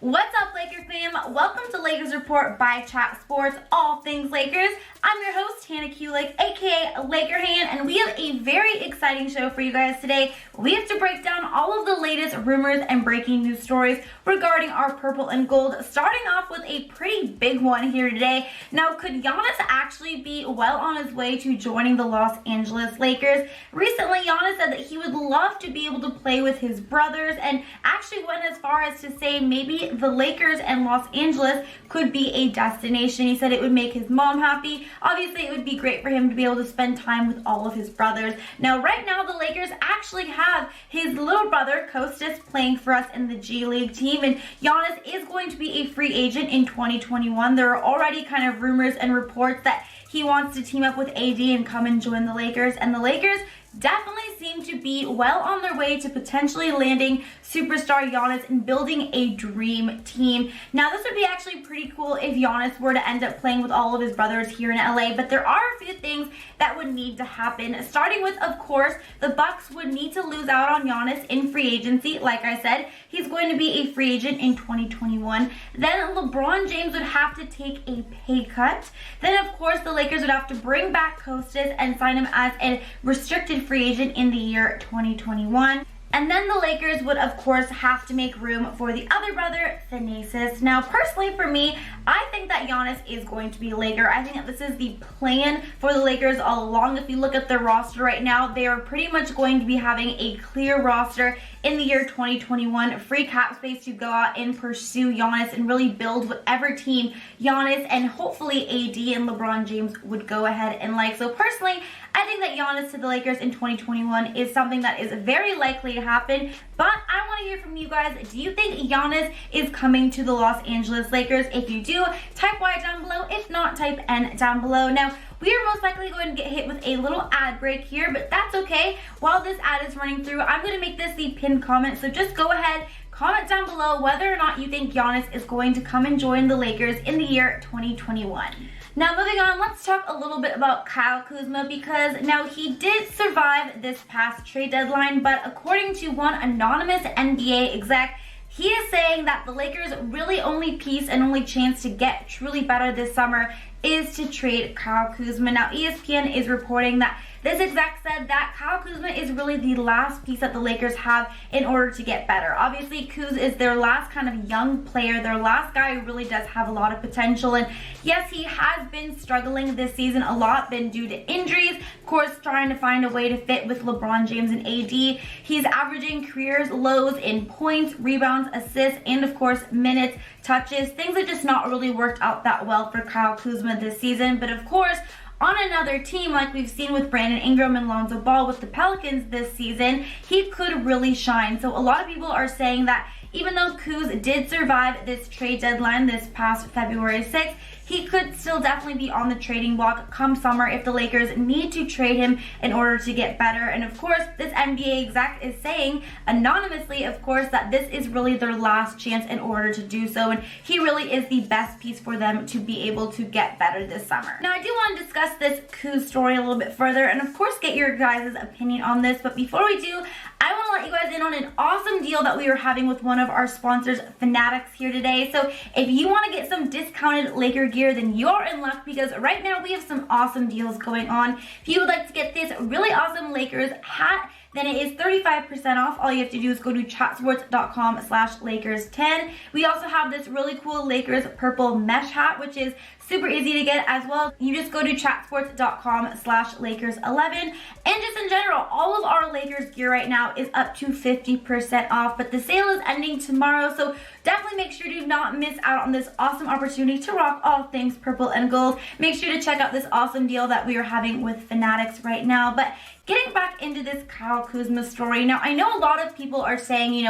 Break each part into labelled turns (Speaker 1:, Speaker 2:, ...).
Speaker 1: What's up, Laker fam? Welcome to Lakers Report by Chat Sports, all things Lakers. I'm your host, Hannah Kulik, aka Laker Han, and we have a very exciting show for you guys today. We have to break down all of the latest rumors and breaking news stories regarding our purple and gold, starting off with a pretty big one here today. Now, could Giannis actually be well on his way to joining the Los Angeles Lakers? Recently, Giannis said that he would love to be able to play with his brothers and actually went as far as to say maybe the Lakers and Los Angeles could be a destination. He said it would make his mom happy. Obviously, it would be great for him to be able to spend time with all of his brothers. Now, right now, the Lakers actually have his little brother, Kostas, playing for us in the G League team, and Giannis is going to be a free agent in 2021. There are already kind of rumors and reports that he wants to team up with AD and come and join the Lakers, and the Lakers definitely seem to be well on their way to potentially landing superstar Giannis and building a dream team. Now, this would be actually pretty cool if Giannis were to end up playing with all of his brothers here in LA, but there are a few things that would need to happen. Starting with, of course, the Bucks would need to lose out on Giannis in free agency. Like I said, he's going to be a free agent in 2021. Then LeBron James would have to take a pay cut. Then, of course, the Lakers would have to bring back Kostas and sign him as a restricted free agent in the year 2021. And then the Lakers would, of course, have to make room for the other brother, Thanasis. Now, personally for me, I think that Giannis is going to be a Laker. I think that this is the plan for the Lakers all along. If you look at their roster right now, they are pretty much going to be having a clear roster in the year 2021. Free cap space to go out and pursue Giannis and really build whatever team Giannis and hopefully AD and LeBron James would go ahead and like. So personally, I think that Giannis to the Lakers in 2021 is something that is very likely to happen, but I want to hear from you guys. Do you think Giannis is coming to the Los Angeles Lakers? If you do, type Y down below. If not, type N down below. Now, we are most likely going to get hit with a little ad break here, but that's okay. While this ad is running through, I'm going to make this the pinned comment, so just go ahead, comment down below whether or not you think Giannis is going to come and join the Lakers in the year 2021. Now, moving on, let's talk a little bit about Kyle Kuzma, because now he did survive this past trade deadline, but according to one anonymous NBA exec, he is saying that the Lakers' really only piece and only chance to get truly better this summer is to trade Kyle Kuzma. Now, ESPN is reporting that this exec said that Kyle Kuzma is really the last piece that the Lakers have in order to get better. Obviously, Kuz is their last kind of young player, their last guy who really does have a lot of potential. And yes, he has been struggling this season a lot, been due to injuries. Of course, trying to find a way to fit with LeBron James and AD. He's averaging career lows in points, rebounds, assists, and of course, minutes, touches. Things have just not really worked out that well for Kyle Kuzma this season. But of course, on another team, like we've seen with Brandon Ingram and Lonzo Ball with the Pelicans this season, he could really shine. So a lot of people are saying that even though Kuz did survive this trade deadline this past February 6th, he could still definitely be on the trading block come summer if the Lakers need to trade him in order to get better. And of course, this NBA exec is saying anonymously, of course, that this is really their last chance in order to do so. And he really is the best piece for them to be able to get better this summer. Now, I do want to discuss this Kuz story a little bit further and of course get your guys' opinion on this. But before we do, I want to let you guys in on an awesome deal that we are having with one of our sponsors, Fanatics, here today. So if you want to get some discounted Laker gear, then you are in luck, because right now we have some awesome deals going on. If you would like to get this really awesome Lakers hat, then it is 35% off. All you have to do is go to chatsports.com/Lakers10. We also have this really cool Lakers purple mesh hat, which is super easy to get as well. You just go to chatsports.com/Lakers11. And just in general, all of our Lakers gear right now is up to 50% off, but the sale is ending tomorrow, so definitely make sure to not miss out on this awesome opportunity to rock all things purple and gold. Make sure to check out this awesome deal that we are having with Fanatics right now. But getting back into this Kyle Kuzma story, now I know a lot of people are saying,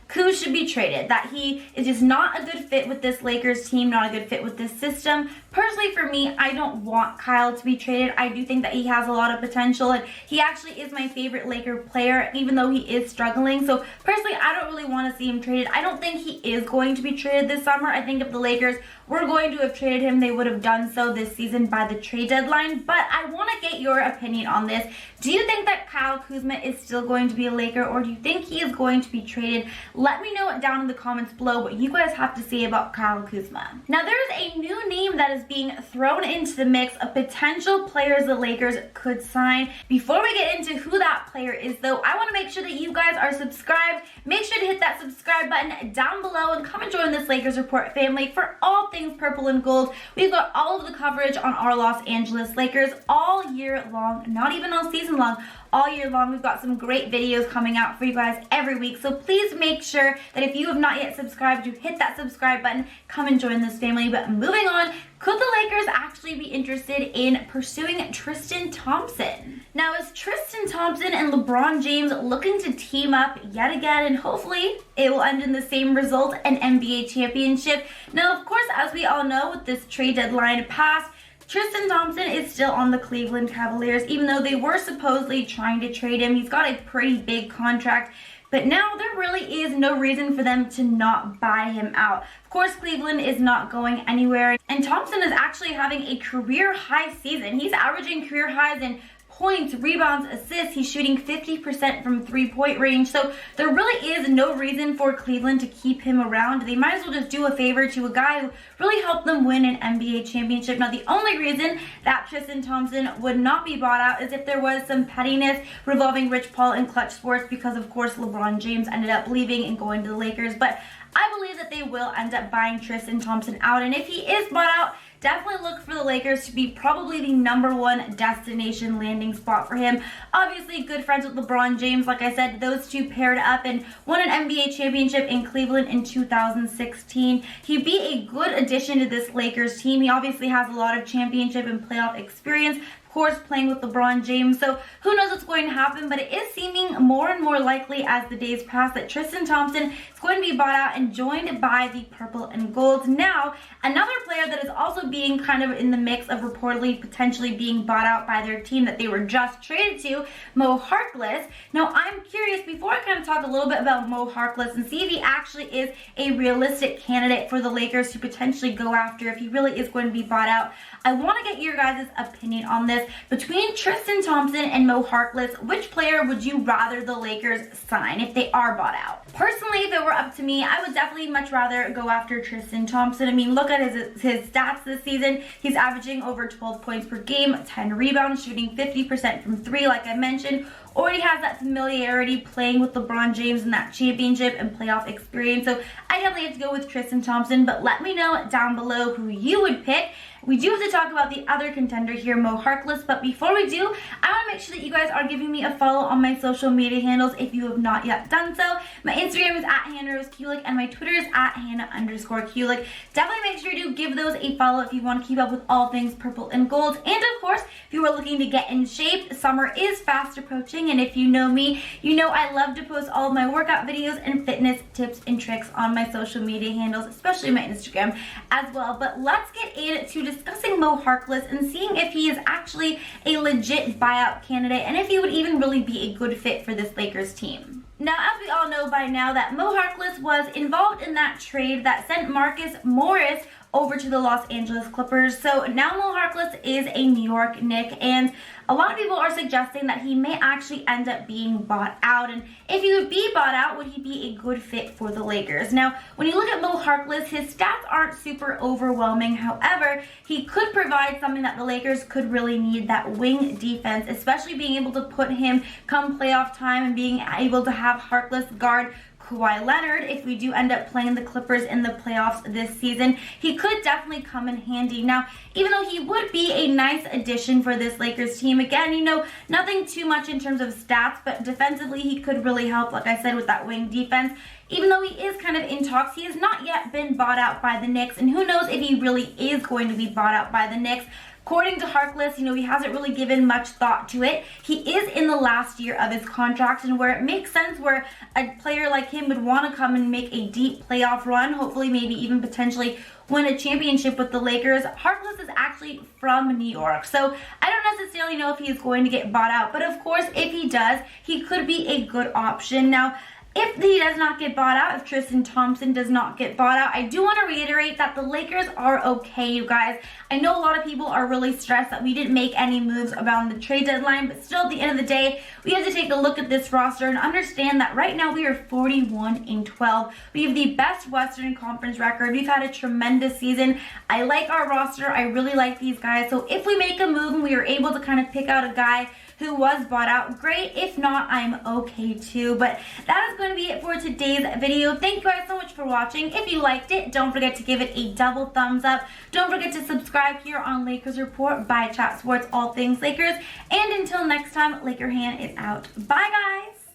Speaker 1: Kuz should be traded, that he is just not a good fit with this Lakers team, not a good fit with this system. Personally, for me, I don't want Kyle to be traded. I do think that he has a lot of potential, and he actually is my favorite Laker player, even though he is struggling. So personally, I don't really want to see him traded. I don't think he is going to be traded this summer. I think if the Lakers were going to have traded him, they would have done so this season by the trade deadline. But I want to get your opinion on this. Do you think that Kyle Kuzma is still going to be a Laker, or do you think he is going to be traded? Let me know it down in the comments below what you guys have to say about Kyle Kuzma. Now, there is a new name that is being thrown into the mix of potential players the Lakers could sign. Before we get into who that player is, though, I want to make sure that you guys are subscribed. Make sure to hit that subscribe button down below and come and join this Lakers Report family for all things purple and gold. We've got all of the coverage on our Los Angeles Lakers all year long, not even all season long, all year long. We've got some great videos coming out for you guys every week, so please make sure that if you have not yet subscribed, you hit that subscribe button, come and join this family. But moving on, could the Lakers actually be interested in pursuing Tristan Thompson? Now, is Tristan Thompson and LeBron James looking to team up yet again, and hopefully it will end in the same result, an NBA championship? Now, of course, as we all know, with this trade deadline passed, Tristan Thompson is still on the Cleveland Cavaliers, even though they were supposedly trying to trade him. He's got a pretty big contract, but now there really is no reason for them to not buy him out. Of course, Cleveland is not going anywhere, and Thompson is actually having a career high season. He's averaging career highs in points, rebounds, assists. He's shooting 50% from three-point range. So there really is no reason for Cleveland to keep him around. They might as well just do a favor to a guy who really helped them win an NBA championship. Now, the only reason that Tristan Thompson would not be bought out is if there was some pettiness revolving Rich Paul and Clutch Sports, because of course LeBron James ended up leaving and going to the Lakers. But I believe that they will end up buying Tristan Thompson out, and if he is bought out, definitely look for the Lakers to be probably the #1 destination landing spot for him. Obviously, good friends with LeBron James. Like I said, those two paired up and won an NBA championship in Cleveland in 2016. He'd be a good addition to this Lakers team. He obviously has a lot of championship and playoff experience, of course, playing with LeBron James. So who knows what's going to happen, but it is seeming more and more likely as the days pass that Tristan Thompson is going to be bought out and joined by the purple and gold. Now, another player that is also being kind of in the mix of reportedly potentially being bought out by their team that they were just traded to, Mo Harkless. Now, I'm curious, before I kind of talk a little bit about Mo Harkless and see if he actually is a realistic candidate for the Lakers to potentially go after, if he really is going to be bought out, I want to get your guys' opinion on this. Between Tristan Thompson and Mo Harkless, which player would you rather the Lakers sign if they are bought out? Personally, if it were up to me, I would definitely much rather go after Tristan Thompson. I mean, look at his stats this season. He's averaging over 12 points per game, 10 rebounds, shooting 50% from three, like I mentioned. Already has that familiarity playing with LeBron James and that championship and playoff experience. So I definitely have to go with Tristan Thompson, but let me know down below who you would pick. We do have to talk about the other contender here, Mo Harkless, but before we do, I want to make sure that you guys are giving me a follow on my social media handles if you have not yet done so. My Instagram is @HannahRoseKulik and my Twitter is @Hannah_Kulik. Definitely make sure to give those a follow if you want to keep up with all things purple and gold. And of course, if you are looking to get in shape, summer is fast approaching, and if you know me, you know I love to post all of my workout videos and fitness tips and tricks on my social media handles, especially my Instagram as well. But let's get into discussing Mo Harkless and seeing if he is actually a legit buyout candidate and if he would even really be a good fit for this Lakers team. Now, as we all know by now, that Mo Harkless was involved in that trade that sent Marcus Morris over to the Los Angeles Clippers. So now Mo Harkless is a New York Knick, and a lot of people are suggesting that he may actually end up being bought out. And if he would be bought out, would he be a good fit for the Lakers? Now, when you look at Mo Harkless, his stats aren't super overwhelming. However, he could provide something that the Lakers could really need, that wing defense, especially being able to put him come playoff time and being able to have Harkless guard Kawhi Leonard if we do end up playing the Clippers in the playoffs this season. He could definitely come in handy. Now, even though he would be a nice addition for this Lakers team, again, you know, nothing too much in terms of stats, but defensively he could really help, like I said, with that wing defense. Even though he is kind of in talks, he has not yet been bought out by the Knicks, and who knows if he really is going to be bought out by the Knicks. According to Harkless, you know, he hasn't really given much thought to it. He is in the last year of his contract, and where it makes sense where a player like him would want to come and make a deep playoff run, hopefully maybe even potentially win a championship with the Lakers. Harkless is actually from New York, so I don't necessarily know if he is going to get bought out, but of course if he does, he could be a good option. Now, if he does not get bought out, if Tristan Thompson does not get bought out, I do want to reiterate that the Lakers are okay, you guys. I know a lot of people are really stressed that we didn't make any moves around the trade deadline, but still at the end of the day, we have to take a look at this roster and understand that right now we are 41-12. We have the best Western Conference record. We've had a tremendous season. I like our roster. I really like these guys. So if we make a move and we are able to kind of pick out a guy who was bought out, great. If not, I'm okay too. But that is going to be it for today's video. Thank you guys so much for watching. If you liked it, don't forget to give it a double thumbs up. Don't forget to subscribe here on Lakers Report by Chat Sports, all things Lakers. And until next time, Laker Hand is out. Bye, guys.